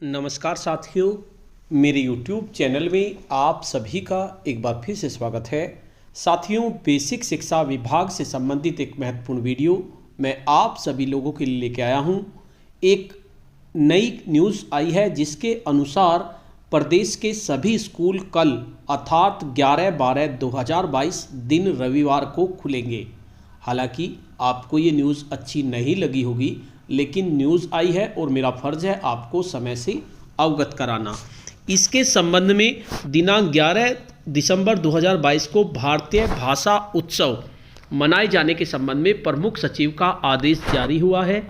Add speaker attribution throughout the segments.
Speaker 1: नमस्कार साथियों, मेरे YouTube चैनल में आप सभी का एक बार फिर से स्वागत है। साथियों, बेसिक शिक्षा विभाग से संबंधित एक महत्वपूर्ण वीडियो मैं आप सभी लोगों के लिए लेके आया हूं। एक नई न्यूज़ आई है जिसके अनुसार प्रदेश के सभी स्कूल कल अर्थात 11/12/2022 दिन रविवार को खुलेंगे। हालांकि आपको ये न्यूज़ अच्छी नहीं लगी होगी, लेकिन न्यूज़ आई है और मेरा फ़र्ज़ है आपको समय से अवगत कराना। इसके संबंध में दिनांक 11 दिसंबर 2022 को भारतीय भाषा उत्सव मनाए जाने के संबंध में प्रमुख सचिव का आदेश जारी हुआ है।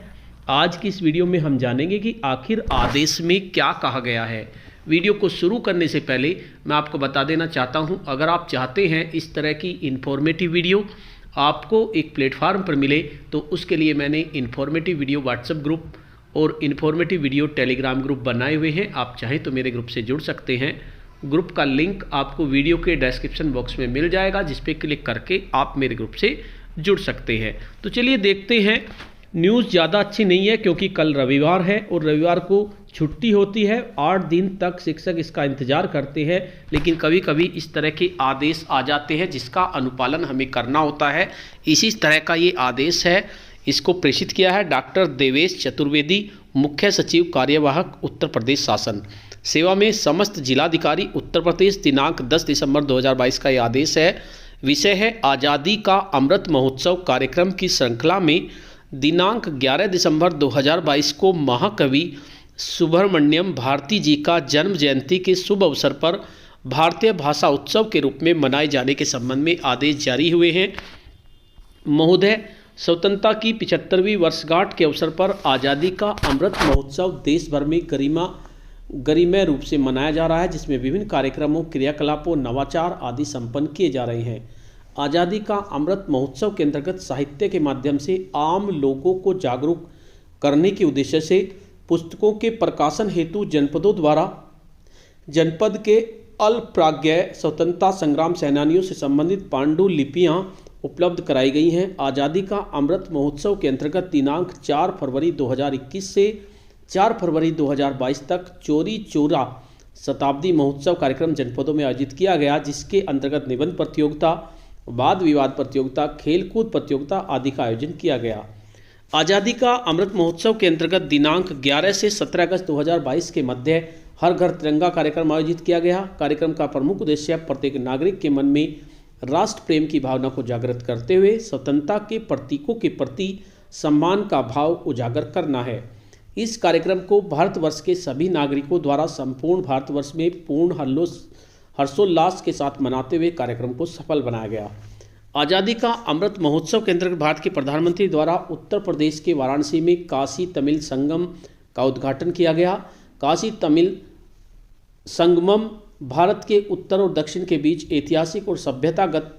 Speaker 1: आज की इस वीडियो में हम जानेंगे कि आखिर आदेश में क्या कहा गया है। वीडियो को शुरू करने से पहले मैं आपको बता देना चाहता हूं, अगर आप चाहते हैं इस तरह की इन्फॉर्मेटिव वीडियो आपको एक प्लेटफार्म पर मिले, तो उसके लिए मैंने इन्फॉर्मेटिव वीडियो व्हाट्सएप ग्रुप और इन्फॉर्मेटिव वीडियो टेलीग्राम ग्रुप बनाए हुए हैं। आप चाहें तो मेरे ग्रुप से जुड़ सकते हैं। ग्रुप का लिंक आपको वीडियो के डिस्क्रिप्शन बॉक्स में मिल जाएगा, जिस पे क्लिक करके आप मेरे ग्रुप से जुड़ सकते हैं। तो चलिए देखते हैं। न्यूज़ ज़्यादा अच्छी नहीं है क्योंकि कल रविवार है और रविवार को छुट्टी होती है। 8 दिन तक शिक्षक इसका इंतज़ार करते हैं, लेकिन कभी कभी इस तरह के आदेश आ जाते हैं जिसका अनुपालन हमें करना होता है। इसी तरह का ये आदेश है। इसको प्रेषित किया है डॉक्टर देवेश चतुर्वेदी, मुख्य सचिव कार्यवाहक, उत्तर प्रदेश शासन। सेवा में समस्त जिलाधिकारी उत्तर प्रदेश। दिनांक 10 दिसंबर 2022 का ये आदेश है। विषय है आज़ादी का अमृत महोत्सव। कार्यक्रम की श्रृंखला में दिनांक 11 दिसंबर 2022 को महाकवि सुब्रमण्यम भारती जी का जन्म जयंती के शुभ अवसर पर भारतीय भाषा उत्सव के रूप में मनाए जाने के संबंध में आदेश जारी हुए हैं। महोदय, स्वतंत्रता की 75वीं वर्षगांठ के अवसर पर आज़ादी का अमृत महोत्सव देश भर में गरिमामय रूप से मनाया जा रहा है, जिसमें विभिन्न कार्यक्रमों, क्रियाकलापों, नवाचार आदि संपन्न किए जा रहे हैं। आज़ादी का अमृत महोत्सव के अंतर्गत साहित्य के माध्यम से आम लोगों को जागरूक करने के उद्देश्य से पुस्तकों के प्रकाशन हेतु जनपदों द्वारा जनपद के अल्पप्राज्ञ स्वतंत्रता संग्राम सेनानियों से संबंधित पांडुलिपियां उपलब्ध कराई गई हैं। आज़ादी का अमृत महोत्सव के अंतर्गत दिनांक 4 फरवरी 2021 से 4 फरवरी 2022 तक चौरी चौरा शताब्दी महोत्सव कार्यक्रम जनपदों में आयोजित किया गया, जिसके अंतर्गत निबंध प्रतियोगिता, वाद विवाद प्रतियोगिता, खेलकूद प्रतियोगिता आदि का आयोजन किया गया। आज़ादी का अमृत महोत्सव के अंतर्गत दिनांक 11 से 17 अगस्त 2022 के मध्य हर घर तिरंगा कार्यक्रम आयोजित किया गया। कार्यक्रम का प्रमुख उद्देश्य प्रत्येक नागरिक के मन में राष्ट्र प्रेम की भावना को जागृत करते हुए स्वतंत्रता के प्रतीकों के प्रति सम्मान का भाव उजागर करना है। इस कार्यक्रम को भारतवर्ष के सभी नागरिकों द्वारा संपूर्ण भारतवर्ष में पूर्ण हर्षोल्लास के साथ मनाते हुए कार्यक्रम को सफल बनाया गया। आज़ादी का अमृत महोत्सव के अंतर्गत भारत के प्रधानमंत्री द्वारा उत्तर प्रदेश के वाराणसी में काशी तमिल संगम का उद्घाटन किया गया। काशी तमिल संगमम भारत के उत्तर और दक्षिण के बीच ऐतिहासिक और सभ्यतागत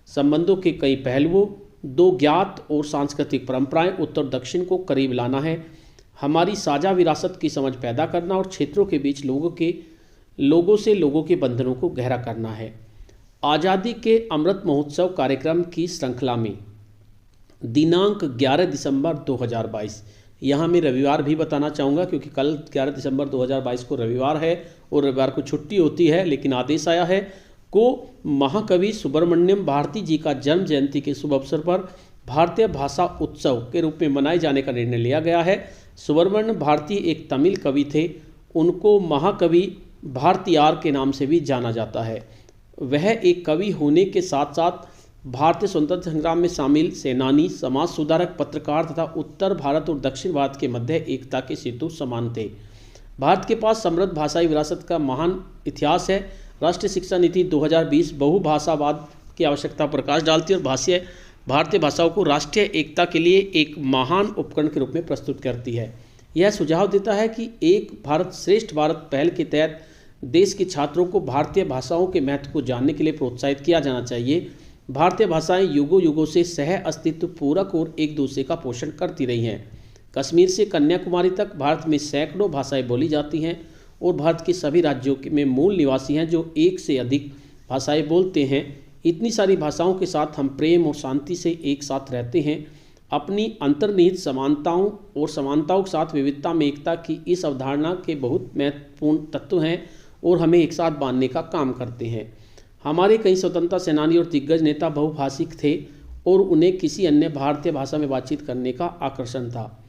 Speaker 1: संबंधों के कई पहलुओं, दो ज्ञात और सांस्कृतिक परंपराएं उत्तर दक्षिण को करीब लाना है, हमारी साझा विरासत की समझ पैदा करना और क्षेत्रों के बीच लोगों के बंधनों को गहरा करना है। आज़ादी के अमृत महोत्सव कार्यक्रम की श्रृंखला में दिनांक 11 दिसंबर 2022, यहाँ मैं रविवार भी बताना चाहूँगा क्योंकि कल 11 दिसंबर 2022 को रविवार है और रविवार को छुट्टी होती है, लेकिन आदेश आया है को महाकवि सुब्रमण्यम भारती जी का जन्म जयंती के शुभ अवसर पर भारतीय भाषा उत्सव के रूप में मनाए जाने का निर्णय लिया गया है। सुब्रमण्यम भारती एक तमिल कवि थे। उनको महाकवि भारतीयार के नाम से भी जाना जाता है। वह एक कवि होने के साथ साथ भारतीय स्वतंत्रता संग्राम में शामिल सेनानी, समाज सुधारक, पत्रकार तथा उत्तर भारत और दक्षिण भारत के मध्य एकता के सेतु समान थे। भारत के पास समृद्ध भाषाई विरासत का महान इतिहास है। राष्ट्रीय शिक्षा नीति 2020 बहुभाषावाद की आवश्यकता पर प्रकाश डालती है और भारतीय भाषाओं को राष्ट्रीय एकता के लिए एक महान उपकरण के रूप में प्रस्तुत करती है। यह सुझाव देता है कि एक भारत श्रेष्ठ भारत पहल के तहत देश के छात्रों को भारतीय भाषाओं के महत्व को जानने के लिए प्रोत्साहित किया जाना चाहिए। भारतीय भाषाएं युगों युगों से सह अस्तित्व पूरक और एक दूसरे का पोषण करती रही हैं। कश्मीर से कन्याकुमारी तक भारत में सैकड़ों भाषाएं बोली जाती हैं और भारत के सभी राज्यों में मूल निवासी हैं जो एक से अधिक भाषाएं बोलते हैं। इतनी सारी भाषाओं के साथ हम प्रेम और शांति से एक साथ रहते हैं। अपनी अंतर्निहित समानताओं और समानताओं के साथ विविधता में एकता की इस अवधारणा के बहुत महत्वपूर्ण तत्व हैं और हमें एक साथ बांधने का काम करते हैं। हमारे कई स्वतंत्रता सेनानी और दिग्गज नेता बहुभाषिक थे और उन्हें किसी अन्य भारतीय भाषा में बातचीत करने का आकर्षण था।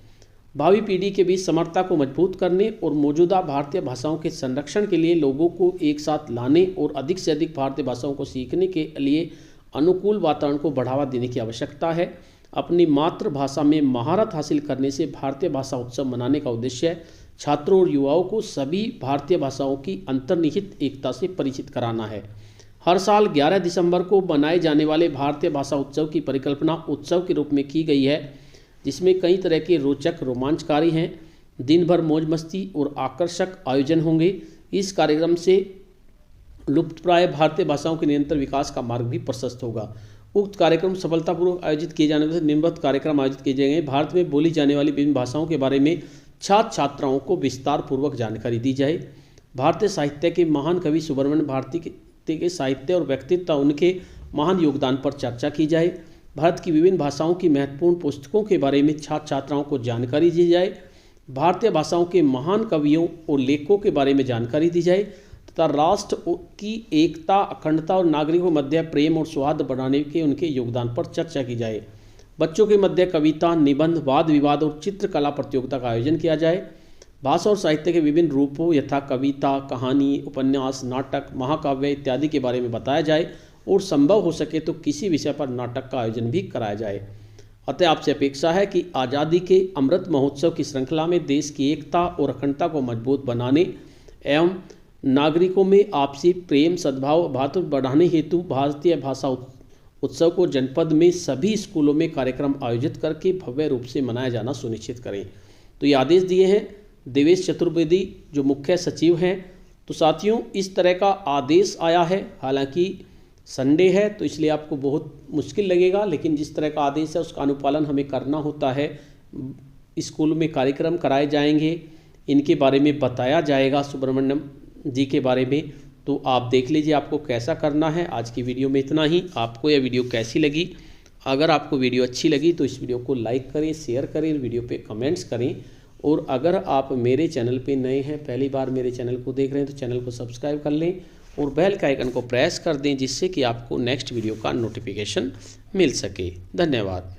Speaker 1: भावी पीढ़ी के बीच समरसता को मजबूत करने और मौजूदा भारतीय भाषाओं के संरक्षण के लिए लोगों को एक साथ लाने और अधिक से अधिक भारतीय भाषाओं को सीखने के लिए अनुकूल वातावरण को बढ़ावा देने की आवश्यकता है। अपनी मातृभाषा में महारत हासिल करने से भारतीय भाषा उत्सव मनाने का उद्देश्य छात्रों और युवाओं को सभी भारतीय भाषाओं की अंतर्निहित एकता से परिचित कराना है। हर साल 11 दिसंबर को मनाए जाने वाले भारतीय भाषा उत्सव की परिकल्पना उत्सव के रूप में की गई है, जिसमें कई तरह के रोचक रोमांचकारी हैं। दिन भर मौज मस्ती और आकर्षक आयोजन होंगे। इस कार्यक्रम से लुप्तप्राय भारतीय भाषाओं के निरंतर विकास का मार्ग भी प्रशस्त होगा। उक्त कार्यक्रम सफलतापूर्वक आयोजित किए जाने से निम्नलिखित कार्यक्रम आयोजित किए जाएंगे। भारत में बोली जाने वाली विभिन्न भाषाओं के बारे में छात्र छात्राओं को विस्तार पूर्वक जानकारी दी जाए। भारतीय साहित्य के महान कवि सुब्रमण्य भारती के साहित्य और व्यक्तित्व उनके महान योगदान पर चर्चा की जाए। भारत की विभिन्न भाषाओं की महत्वपूर्ण पुस्तकों के बारे में छात्र छात्राओं को जानकारी दी जाए। भारतीय भाषाओं के महान कवियों और लेखकों के बारे में जानकारी दी जाए तथा राष्ट्र की एकता, अखंडता और नागरिकों मध्य प्रेम और सौहार्द बढ़ाने के उनके योगदान पर चर्चा की जाए। बच्चों के मध्य कविता, निबंध, वाद विवाद और चित्रकला प्रतियोगिता का आयोजन किया जाए। भाषा और साहित्य के विभिन्न रूपों यथा कविता, कहानी, उपन्यास, नाटक, महाकाव्य इत्यादि के बारे में बताया जाए और संभव हो सके तो किसी विषय पर नाटक का आयोजन भी कराया जाए। अतः आपसे अपेक्षा है कि आज़ादी के अमृत महोत्सव की श्रृंखला में देश की एकता और अखंडता को मजबूत बनाने एवं नागरिकों में आपसी प्रेम, सद्भाव, भ्रातृत्व बढ़ाने हेतु भारतीय भाषा उत्सव को जनपद में सभी स्कूलों में कार्यक्रम आयोजित करके भव्य रूप से मनाया जाना सुनिश्चित करें। तो ये आदेश दिए हैं देवेश चतुर्वेदी जो मुख्य सचिव हैं। तो साथियों, इस तरह का आदेश आया है। हालांकि संडे है तो इसलिए आपको बहुत मुश्किल लगेगा, लेकिन जिस तरह का आदेश है उसका अनुपालन हमें करना होता है। स्कूल में कार्यक्रम कराए जाएंगे, इनके बारे में बताया जाएगा सुब्रमण्यम जी के बारे में। तो आप देख लीजिए आपको कैसा करना है। आज की वीडियो में इतना ही। आपको यह वीडियो कैसी लगी? अगर आपको वीडियो अच्छी लगी तो इस वीडियो को लाइक करें, शेयर करें, वीडियो पे कमेंट्स करें। और अगर आप मेरे चैनल पे नए हैं, पहली बार मेरे चैनल को देख रहे हैं, तो चैनल को सब्सक्राइब कर लें और बेल के आइकन को प्रेस कर दें, जिससे कि आपको नेक्स्ट वीडियो का नोटिफिकेशन मिल सके। धन्यवाद।